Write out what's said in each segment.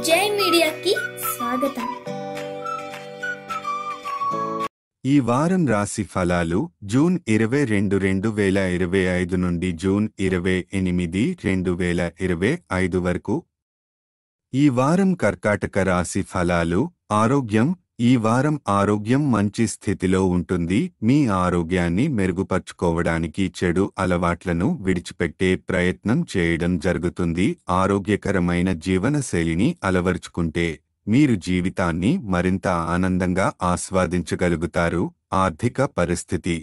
జై మీడియాకి స్వాగతం. ఈ వారం రాశి ఫలాలు జూన్ 22, 2025 నుండి జూన్ 28, 2025 వరకు. ఈ వారం కర్కాటక రాశి ఫలాలు. ఆరోగ్యం. ఈ వారం ఆరోగ్యం మంచి స్థితిలో ఉంటుంది. మీ ఆరోగ్యాన్ని మెరుగుపర్చుకోవడానికి చెడు అలవాట్లను విడిచిపెట్టే ప్రయత్నం చేయడం జరుగుతుంది. ఆరోగ్యకరమైన జీవనశైలిని అలవర్చుకుంటే మీరు జీవితాన్ని మరింత ఆనందంగా ఆస్వాదించగలుగుతారు. ఆర్థిక పరిస్థితి.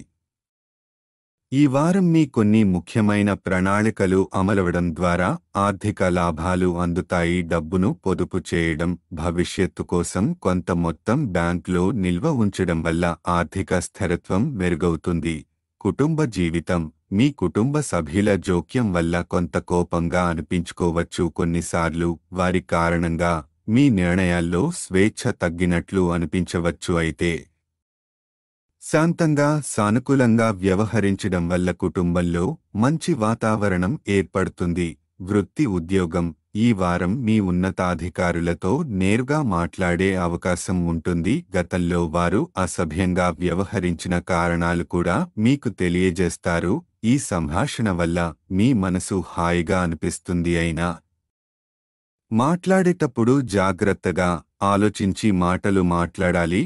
ఈ వారం మీ కొన్ని ముఖ్యమైన ప్రణాళికలు అమలవడం ద్వారా ఆర్థిక లాభాలు అందుతాయి. డబ్బును పొదుపు చేయడం, భవిష్యత్తు కోసం కొంత మొత్తం బ్యాంకులో నిల్వ ఉంచడం వల్ల ఆర్థిక స్థిరత్వం మెరుగవుతుంది. కుటుంబ జీవితం. మీ కుటుంబ సభ్యుల జోక్యం వల్ల కొంత కోపంగా అనిపించుకోవచ్చు. కొన్నిసార్లు వారి కారణంగా మీ నిర్ణయాల్లో స్వేచ్ఛ తగ్గినట్లు అనిపించవచ్చు. అయితే శాంతంగా, సానుకూలంగా వ్యవహరించడం వల్ల కుటుంబంలో మంచి వాతావరణం ఏర్పడుతుంది. వృత్తి, ఉద్యోగం. ఈ వారం మీ ఉన్నతాధికారులతో నేరుగా మాట్లాడే అవకాశం ఉంటుంది. గతంలో వారు అసభ్యంగా వ్యవహరించిన కారణాలు కూడా మీకు తెలియజేస్తారు. ఈ సంభాషణ వల్ల మీ మనసు హాయిగా అనిపిస్తుంది. అయినా మాట్లాడేటప్పుడు జాగ్రత్తగా ఆలోచించి మాటలు మాట్లాడాలి.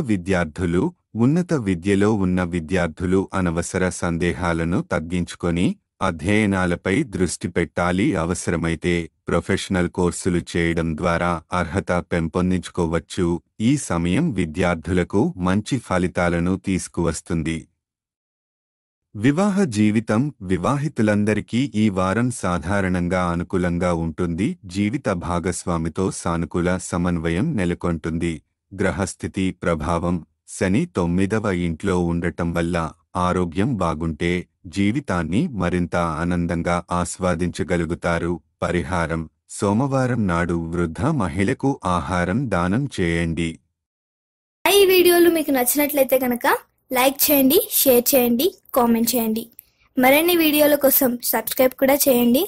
విద్యార్థులు. ఉన్నత విద్యలో ఉన్న విద్యార్థులు అనవసర సందేహాలను తగ్గించుకొని అధ్యయనాలపై దృష్టి పెట్టాలి. అవసరమైతే ప్రొఫెషనల్ కోర్సులు చేయడం ద్వారా అర్హత పెంపొందించుకోవచ్చు. ఈ సమయం విద్యార్థులకు మంచి ఫలితాలను తీసుకువస్తుంది. వివాహ జీవితం. వివాహితులందరికీ ఈ వారం సాధారణంగా అనుకూలంగా ఉంటుంది. జీవిత భాగస్వామితో సానుకూల సమన్వయం నెలకొంటుంది. గ్రహస్థితి ప్రభావం. శని 9వ ఇంట్లో ఉండటం వల్ల ఆరోగ్యం బాగుంటే జీవితాన్ని మరింత ఆనందంగా ఆస్వాదించగలుగుతారు. పరిహారం. సోమవారం నాడు వృద్ధ మహిళకు ఆహారం దానం చేయండి. ఈ వీడియోలు మీకు నచ్చినట్లయితే కనుక లైక్ చేయండి, షేర్ చేయండి, కామెంట్ చేయండి. మరిన్ని వీడియోల కోసం సబ్స్క్రైబ్ కూడా చేయండి.